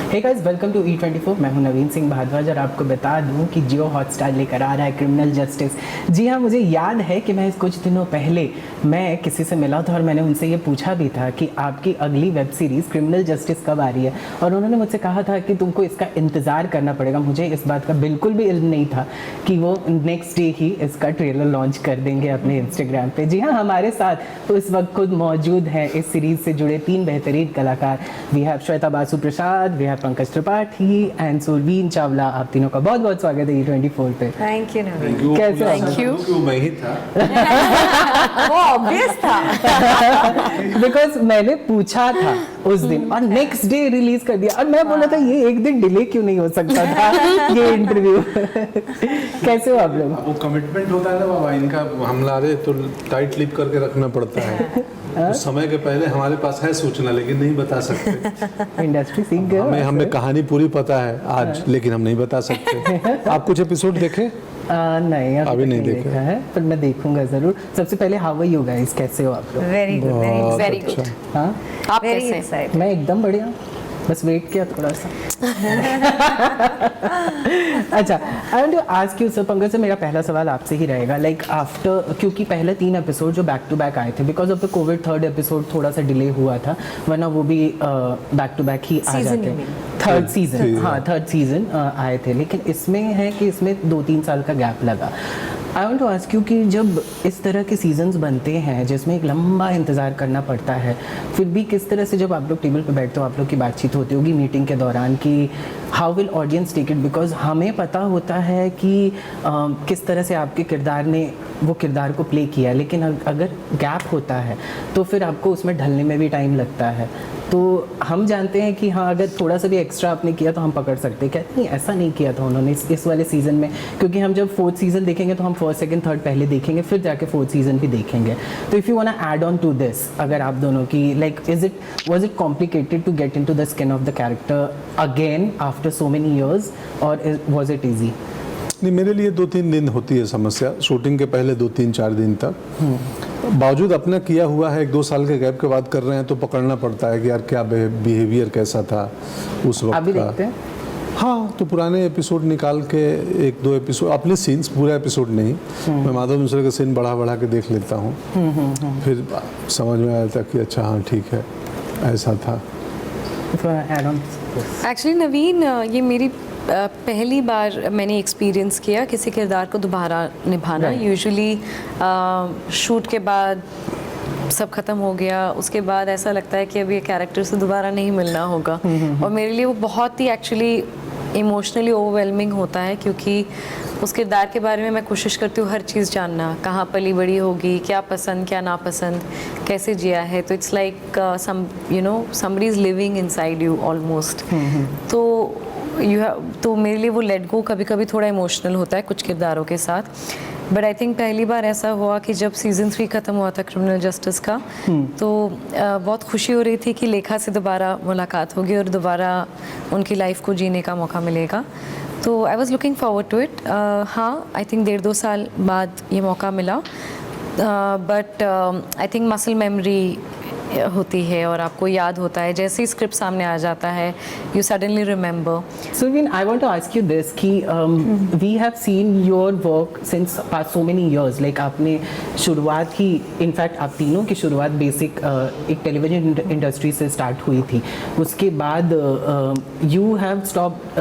Hey guys, welcome to E24। मैं हूं नवीन सिंह भारद्वाज और आपको बता दूं कि जियो हॉटस्टार लेकर आ रहा है क्रिमिनल जस्टिस। जी हाँ, मुझे याद है कि मैं कुछ दिनों पहले मैं किसी से मिला था और मैंने उनसे ये पूछा भी था कि आपकी अगली वेब सीरीज़ क्रिमिनल जस्टिस कब आ रही है, और उन्होंने मुझसे कहा था कि तुमको इसका इंतज़ार करना पड़ेगा। मुझे इस बात का बिल्कुल भी इल्म नहीं था कि वो नेक्स्ट डे ही इसका ट्रेलर लॉन्च कर देंगे अपने इंस्टाग्राम पे। जी हाँ, हमारे साथ इस वक्त खुद मौजूद हैं इस सीरीज़ से जुड़े 3 बेहतरीन कलाकार। We have Shweta Basu Prasad, we have Pankaj Tripathi and Surveen Chawla. आप तीनों का बहुत बहुत स्वागत है E24 पे। Thank you Naveen. कैसे हो? Thank you. मैं ही था। वो ऑब्वियस था। बिकॉज मैंने पूछा था उस दिन और नेक्स्ट डे रिलीज कर दिया, और मैं बोला था ये एक दिन डिले क्यों नहीं हो सकता था ये इंटरव्यू। कैसे हो आप लोग? वो कमिटमेंट होता है ना बाबा, इनका हम ला रहे तो टाइट लिप करके रखना पड़ता है। तो समय के पहले हमारे पास है सूचना, लेकिन नहीं बता सकते। इंडस्ट्री सीख गए। हमें कहानी पूरी पता है आज, लेकिन हम नहीं बता सकते। आप कुछ एपिसोड देखे? नहीं, अभी नहीं देखा है, पर मैं देखूंगा जरूर। सबसे पहले हाउ आर यू गाइस, कैसे हो आप लोग? Very good, very good. हाँ, आप कैसे? मैं एकदम बढ़िया, बस वेट किया थोड़ा सा। अच्छा, I want to ask you sir, Pankaj sir, मेरा पहला सवाल आपसे ही रहेगा। लाइक आफ्टर, क्योंकि पहले 3 एपिसोड जो बैक टू बैक आए थे, because of the Covid 3rd episode थोड़ा सा डिले हुआ था, वरना वो भी बैक टू बैक ही आ जाते। 3rd सीजन, हाँ 3rd सीजन आए थे, लेकिन इसमें है कि इसमें 2-3 साल का गैप लगा। I want to ask you कि जब इस तरह के सीजन्स बनते हैं जिसमें एक लंबा इंतज़ार करना पड़ता है, फिर भी किस तरह से जब आप लोग टेबल पे बैठते हो, आप लोग की बातचीत होती होगी मीटिंग के दौरान कि how will audience take it, because हमें पता होता है कि किस तरह से आपके किरदार ने वो किरदार को प्ले किया, लेकिन अगर गैप होता है तो फिर आपको उसमें ढलने में भी टाइम लगता है। तो हम जानते हैं कि हाँ, अगर थोड़ा सा भी एक्स्ट्रा आपने किया तो हम पकड़ सकते हैं। कहते नहीं, ऐसा नहीं किया था उन्होंने इस वाले सीज़न में, क्योंकि हम जब 4th सीज़न देखेंगे तो हम 1st, 2nd, 3rd पहले देखेंगे, फिर जाके 4th सीज़न भी देखेंगे। तो if you want to add on to this, अगर आप दोनों की like was it complicated to get into the skin of the character again after so many years, और वाज इट ईजी? नहीं, मेरे लिए 2-3 दिन होती है समस्या, शूटिंग के पहले 2-3-4 दिन तक। बावजूद अपना किया हुआ है, 1-2 साल के गैप के बाद कर रहे हैं, तो पकड़ना पड़ता है कि यार क्या बिहेवियर कैसा था उस वक्त अभी का। देखते हैं। हाँ, तो पुराने एपिसोड निकाल के 1-2 एपिसोड, अपने सीन्स, पूरा एपिसोड नहीं, मैं माधव मिश्रा के सीन बढ़ा के देख लेता हूँ, फिर समझ में आया था कि अच्छा हाँ ठीक है, ऐसा था। एक्चुअली नवीन, ये मेरी पहली बार मैंने एक्सपीरियंस किया किसी किरदार को दोबारा निभाना। यूजुअली शूट के बाद सब खत्म हो गया, उसके बाद ऐसा लगता है कि अब ये कैरेक्टर से दोबारा नहीं मिलना होगा, और मेरे लिए वो बहुत ही एक्चुअली इमोशनली ओवरवेलमिंग होता है, क्योंकि उस किरदार के बारे में मैं कोशिश करती हूँ हर चीज़ जानना, कहाँ पली बड़ी होगी, क्या पसंद क्या नापसंद, कैसे जिया है। तो it's like somebody is living inside you almost. तो मेरे लिए वो लेट गो कभी कभी थोड़ा इमोशनल होता है कुछ किरदारों के साथ। बट आई थिंक पहली बार ऐसा हुआ कि जब सीज़न 3 ख़त्म हुआ था क्रिमिनल जस्टिस का, तो बहुत खुशी हो रही थी कि लेखा से दोबारा मुलाकात होगी और दोबारा उनकी लाइफ को जीने का मौका मिलेगा। तो I was looking forward to it. हाँ, आई थिंक 1.5-2 साल बाद ये मौका मिला, but I think muscle memory होती है और आपको याद होता है, जैसे ही स्क्रिप्ट सामने आ जाता है you suddenly remember. Surveen, I want to ask you this कि we have seen your work since past so many years, like आपने शुरुआत ही, इनफैक्ट आप तीनों की शुरुआत बेसिक एक टेलीविजन इंडस्ट्री से स्टार्ट हुई थी, उसके बाद you have stopped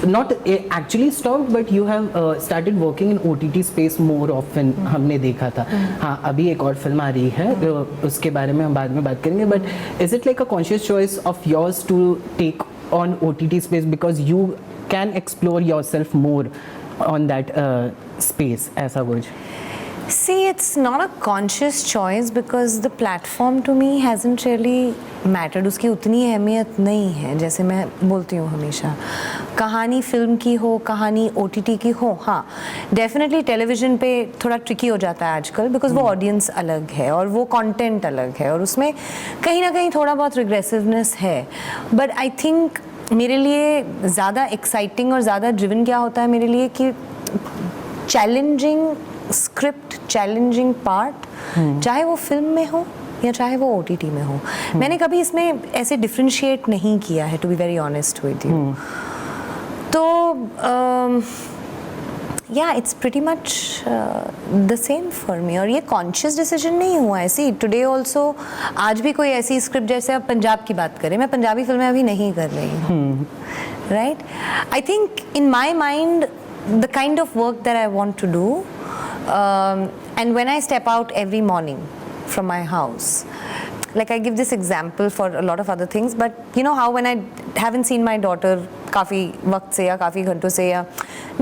not actually stopped, but you have started working in OTT space more often, हमने देखा था। हाँ, अभी एक और फिल्म आ रही है, उसके बारे में हम बाद में बात करेंगे, but is it like a conscious choice of yours to take on OTT space because you can explore yourself more on that space, ऐसा कुछ? See, it's not a conscious choice because the platform to me hasn't really mattered. उसकी उतनी अहमियत नहीं है, जैसे मैं बोलती हूँ हमेशा, कहानी फिल्म की हो, कहानी OTT की हो। हाँ, डेफिनेटली टेलीविज़न पे थोड़ा ट्रिकी हो जाता है आजकल, बिकॉज वो ऑडियंस अलग है और वो कंटेंट अलग है और उसमें कहीं ना कहीं थोड़ा बहुत रिग्रेसिवनेस है। बट आई थिंक मेरे लिए ज़्यादा एक्साइटिंग और ज़्यादा ड्रिवन क्या होता है मेरे लिए कि चैलेंजिंग स्क्रिप्ट, चैलेंजिंग पार्ट, चाहे वो फिल्म में हो या चाहे वो OTT में हो। मैंने कभी इसमें ऐसे डिफ्रेंशिएट नहीं किया है, to be very honest with you. तो या it's pretty much the same for me. और ये कॉन्शियस डिसीजन नहीं हुआ है। सी टुडे ऑल्सो, आज भी कोई ऐसी स्क्रिप्ट, जैसे अब पंजाब की बात करें, मैं पंजाबी फिल्में अभी नहीं कर रही हूँ, right. I think in my mind the kind of work that I want to do and when I step out every morning from my house, like I give this example for a lot of other things, but you know how when I haven't seen my daughter काफ़ी वक्त से या काफ़ी घंटों से, या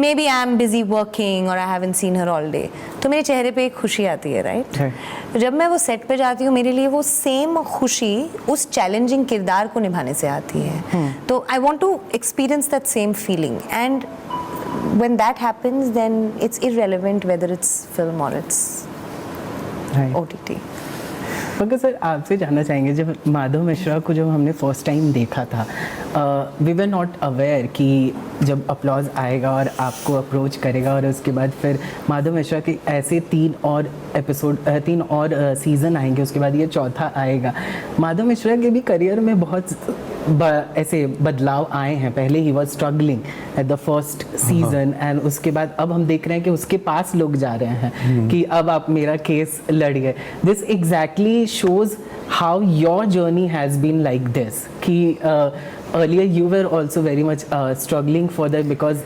maybe I am busy working or I haven't seen her all day, तो मेरे चेहरे पे एक खुशी आती है, राइट। जब मैं वो सेट पे जाती हूँ, मेरे लिए वो सेम खुशी उस चैलेंजिंग किरदार को निभाने से आती है। तो I want to experience that same feeling, and when that happens then it's irrelevant whether it's film or it's OTT। Pankaj sir, आपसे जानना चाहेंगे, जब माधव मिश्रा को जब हमने फर्स्ट टाइम देखा था, वी वर नॉट अवेयर कि जब अपलॉज आएगा और आपको अप्रोच करेगा, और उसके बाद फिर माधव मिश्रा के ऐसे 3 और सीज़न आएंगे, उसके बाद ये चौथा आएगा। माधव मिश्रा के भी करियर में बहुत ऐसे बदलाव आए हैं। पहले he was struggling at the first season, and उसके बाद अब हम देख रहे हैं कि उसके पास लोग जा रहे हैं कि अब आप मेरा केस लड़िए। This exactly shows how your journey has been like this, कि earlier you were also very much struggling for that, because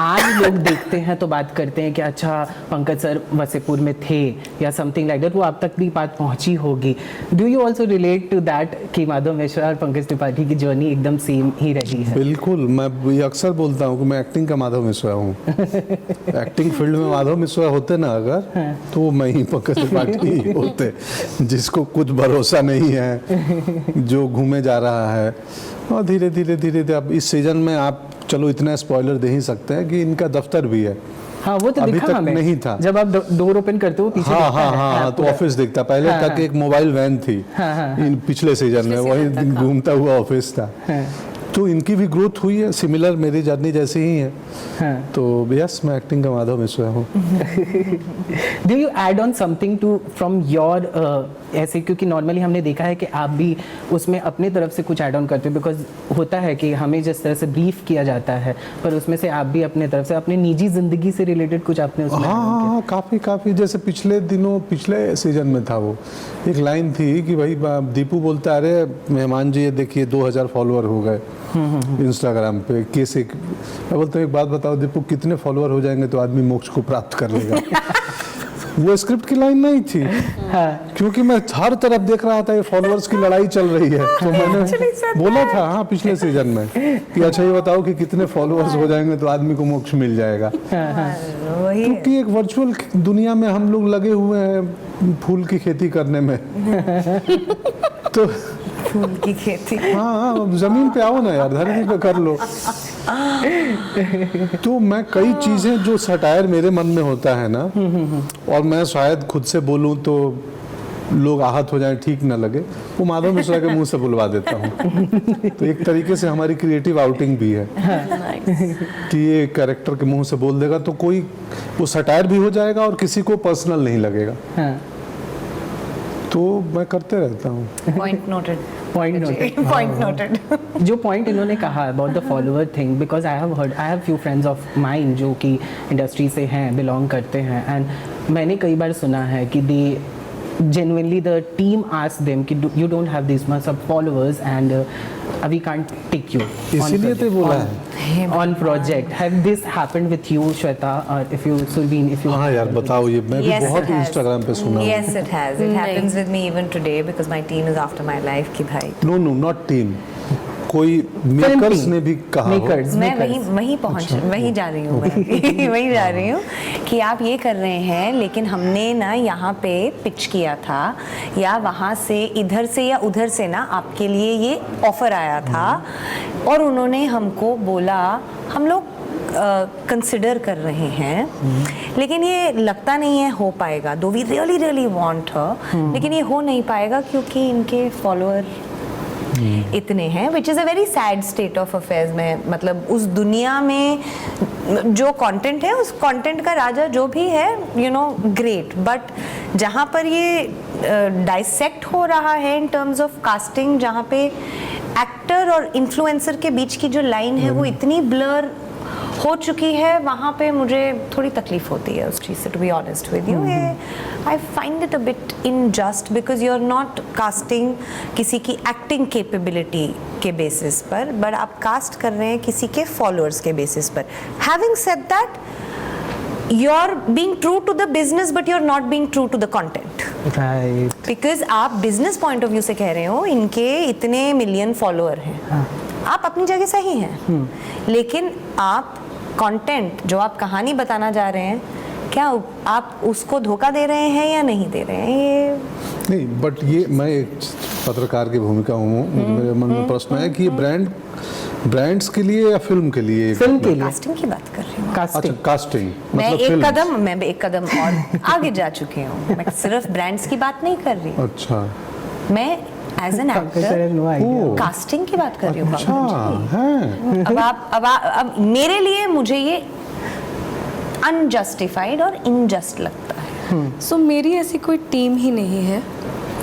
आज लोग देखते हैं तो बात करते हैं कि अच्छा पंकज सर वसेपुर में थे या समथिंग लाइक दैट, वो आप तक भी बात पहुंची होगी। Do you also relate to that कि माधव मिश्रा और पंकज त्रिपाठी की जर्नी एकदम सेम ही रही है? बिल्कुल, मैं ये अक्सर बोलता हूँ कि मैं एक्टिंग का माधव मिश्रा हूँ। एक्टिंग फील्ड में माधव मिश्रा होते ना अगर, तो मैं ही पंकज त्रिपाठी होते, जिसको कुछ भरोसा नहीं है, जो घूमे जा रहा है। और धीरे धीरे अब इस सीजन में आप चलो इतना स्पॉइलर दे ही सकते हैं कि इनका दफ्तर भी है। हाँ, वो तो अभी दिखा तक हमें, नहीं था। जब आप डोर ओपन करते हो पीछे दिखता है। हाँ, तो ऑफिस दिखता। पहले तक एक मोबाइल वैन थी, इन पिछले सीजन में वही घूमता हुआ ऑफिस था। तो इनकी भी ग्रोथ हुई है, सिमिलर मेरी जर्नी जैसी ही है। तो यस, मैं एक्टिंग का माधव मिश्रा हूँ। Do you add on something to from your ऐसे, क्योंकि नॉर्मली हमने देखा है कि आप भी उसमें अपने तरफ से कुछ ऐड ऑन करते हो, बिकॉज होता है कि हमें जिस तरह से ब्रीफ किया जाता है, पर उसमें से आप भी अपने तरफ से अपने निजी जिंदगी से रिलेटेड कुछ आपने उसमें हाँ, काफ़ी जैसे पिछले सीजन में था वो एक लाइन थी कि भाई दीपू बोलता, अरे मेहमान जी ये देखिए 2000 फॉलोअर हो गए इंस्टाग्राम पे, कैसे? मैं बोलता हूँ एक बात बताओ दीपू, कितने फॉलोअर हो जाएंगे तो आदमी मोक्ष को प्राप्त कर लेगा? वो स्क्रिप्ट की लाइन नहीं थी। क्योंकि मैं हर तरफ देख रहा था ये फॉलोअर्स की लड़ाई चल रही है, तो मैंने बोला था पिछले सीजन में कि अच्छा ये बताओ कि कितने फॉलोअर्स हो जाएंगे तो आदमी को मोक्ष मिल जाएगा। क्योंकि एक वर्चुअल दुनिया में हम लोग लगे हुए हैं फूल की खेती करने में। तो फूल की खेती, हाँ, जमीन पे आओ ना यार, धरती पे कर लो। तो मैं कई चीजें जो सटायर मेरे मन में होता है ना, और मैं शायद खुद से बोलूं तो लोग आहत हो जाएं, ठीक ना लगे, वो माधव मिश्रा के मुंह से बुलवा देता हूँ। तो एक तरीके से हमारी क्रिएटिव आउटिंग भी है कि ये कैरेक्टर के मुंह से बोल देगा तो कोई वो सटायर भी हो जाएगा और किसी को पर्सनल नहीं लगेगा। तो मैं करते रहता हूँ। Point noted. Point noted. जो पॉइंट इन्होंने कहा about the follower thing, because I have few friends of mine जो कि इंडस्ट्री से हैं, बिलोंग करते हैं, एंड मैंने कई बार सुना है कि दे genuinely the team asked them कि you don't have this much of followers and we can't take you इसीलिए तो बोला है on project. Have this happened with you, Shweta, or if you Surbeen, if you? हाँ यार बताओ, ये मैं भी बहुत इंस्टाग्राम पे सुना हूँ। Yes, it has. It happens with me even today because my team is after my life कि भाई। No, not team. कोई मेकर्स ने भी कहा हो। मैं वहीं जा रही हूँ वहीं जा रही हूँ कि आप ये कर रहे हैं, लेकिन हमने ना यहाँ पे पिच किया था, या वहाँ से इधर से या उधर से ना आपके लिए ये ऑफर आया था, और उन्होंने हमको बोला हम लोग कंसिडर कर रहे हैं, लेकिन ये लगता नहीं है हो पाएगा, दो वी रियली वांट हर, लेकिन ये हो नहीं पाएगा क्योंकि इनके फॉलोअर इतने हैं, which is a very sad state of affairs में। मतलब उस दुनिया में जो कंटेंट है, उस कंटेंट का राजा जो भी है, यू नो, ग्रेट, बट जहाँ पर ये डाइसेक्ट हो रहा है इन टर्म्स ऑफ कास्टिंग, जहाँ पे एक्टर और इन्फ्लुएंसर के बीच की जो लाइन है वो इतनी ब्लर हो चुकी है, वहाँ पे मुझे थोड़ी तकलीफ होती है उस चीज़ से, to be honest with you. I find it a bit unjust because you are not casting किसी की एक्टिंग कैपेबिलिटी के बेसिस पर, बट आप कास्ट कर रहे हैं किसी के फॉलोअर्स के बेसिस पर। Having said that, you are being true to the business but you're not being true to the content, right because आप बिजनेस पॉइंट ऑफ व्यू से कह रहे हो इनके इतने मिलियन फॉलोअर हैं, आप अपनी जगह सही हैं, लेकिन आप कंटेंट जो आप कहानी बताना जा रहे हैं, क्या आप उसको धोखा दे रहे हैं या नहीं दे रहे हैं? ये नहीं, बट ये मैं एक पत्रकार की भूमिका हूँ, मेरे मन में प्रश्न है कि ये ब्रांड्स के लिए या फिल्म के लिए? फिल्म के लिए कास्टिंग की बात कर रही हूँ। अच्छा, कास्टिंग कास्टिंग मैं मतलब एक कदम और आगे जा चुकी हूँ। मैं सिर्फ ब्रांड्स की बात नहीं कर रही, अच्छा मैं as an actor no idea. Casting की बात कर रही हूँ। अच्छा बाबू जी। है। अब मेरे लिए मुझे ये अनजस्टिफाइड और इनजस्ट लगता है। सो मेरी ऐसी कोई टीम ही नहीं है।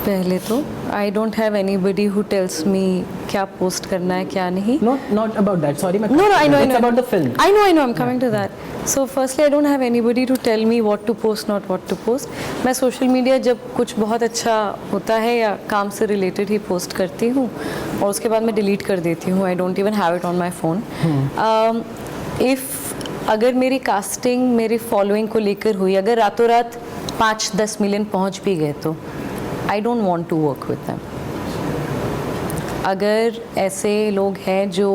पहले तो I don't have anybody who tells me क्या पोस्ट करना है क्या नहीं। not about that, sorry, No, I know. it's about the film. I know. I'm coming to that. So, firstly, I don't have anybody to tell me what to post, not what to post. मैं social media जब कुछ बहुत अच्छा होता है या काम से रिलेटेड ही पोस्ट करती हूँ और उसके बाद मैं डिलीट कर देती हूँ। I don't even have it on my phone. अगर मेरी कास्टिंग मेरी फॉलोइंग को लेकर हुई, अगर रातों रात 5-10 मिलियन पहुँच भी गए तो I don't want to work with them. अगर ऐसे लोग हैं जो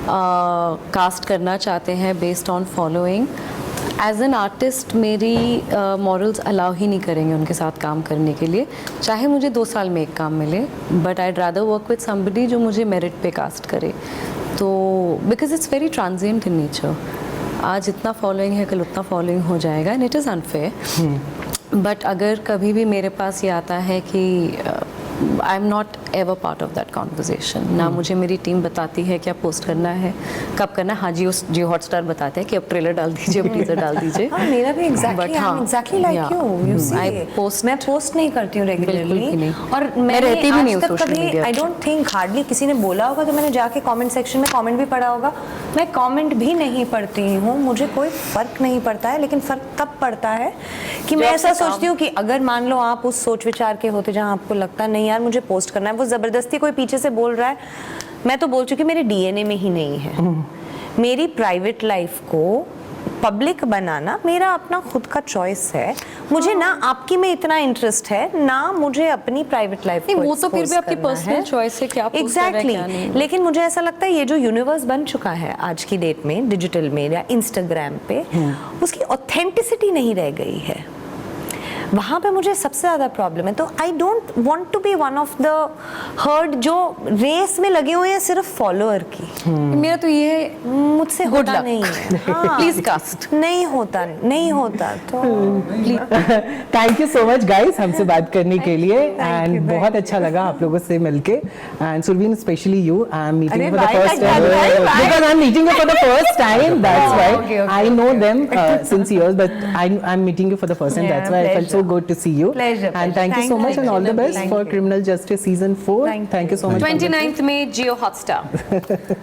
कास्ट करना चाहते हैं based on following, as an artist मेरी मॉरल्स अलाउ ही नहीं करेंगे उनके साथ काम करने के लिए, चाहे मुझे 2 साल में एक काम मिले, but I'd rather work with somebody जो मुझे मेरिट पे कास्ट करे। तो because it's very transient in nature, आज इतना फॉलोइंग है कल उतना फॉलोइंग हो जाएगा, and it is unfair. But अगर कभी भी मेरे पास ये आता है कि I am not ever part of that conversation, ना मुझे मेरी टीम बताती है क्या पोस्ट करना है कब करना है। हाँ जी, उस जियो हॉटस्टार बताते हैं कि अब ट्रेलर डाल दीजिए, अब टीजर डाल दीजिए। हाँ, मेरा भी एग्जैक्टली लाइक यू सी, मैं पोस्ट नहीं करती हूँ रेगुलरली, और मैं रहती भी नहीं हूँ सोशल कभी media. I don't think hardly किसी ने बोला होगा तो मैंने जाके कमेंट सेक्शन में कमेंट भी पढ़ा होगा। मैं कमेंट भी नहीं पढ़ती हूँ, मुझे कोई फर्क नहीं पड़ता है, लेकिन फर्क तब पड़ता है कि मैं ऐसा सोचती हूँ कि अगर मान लो आप उस सोच विचार के होते जहाँ आपको लगता नहीं यार मुझे पोस्ट करना है, वो जबरदस्ती कोई पीछे से बोल रहा है, मैं तो बोल चुकी मेरे डीएनए में ही नहीं है। मेरी प्राइवेट लाइफ को पब्लिक बनाना मेरा अपना खुद का चॉइस है, मुझे ना आपकी में इतना इंटरेस्ट है ना मुझे अपनी प्राइवेट लाइफ को वो तो फिर भी आपकी पर्सनल चॉइस है कि आप पोस्ट कर रहे हैं क्या नहीं। लेकिन मुझे ऐसा लगता है ये जो यूनिवर्स बन चुका है आज की डेट में डिजिटल में या इंस्टाग्राम पे, उसकी ऑथेंटिसिटी नहीं रह गई है, वहाँ पे मुझे सबसे ज़्यादा प्रॉब्लम है। तो I don't want to be one of the herd जो रेस में लगे हुए हैं सिर्फ फॉलोअर की। मेरा तो ये है, मुझसे Good होता luck. नहीं है। हाँ, प्लीज कास्ट नहीं होता तो thank you so much guys हमसे बात करने के लिए, एंड बहुत अच्छा लगा आप लोगों से मिलके, and Surveen specially you, I am meeting for the first time because I am meeting you for the first time, that's why I know them since years, but I am meeting you for the first time, that's why I felt so good to see you. Pleasure. And thank you so much and all the best for Criminal Justice Season 4. Thank you so much. 29th में जियो Hotstar.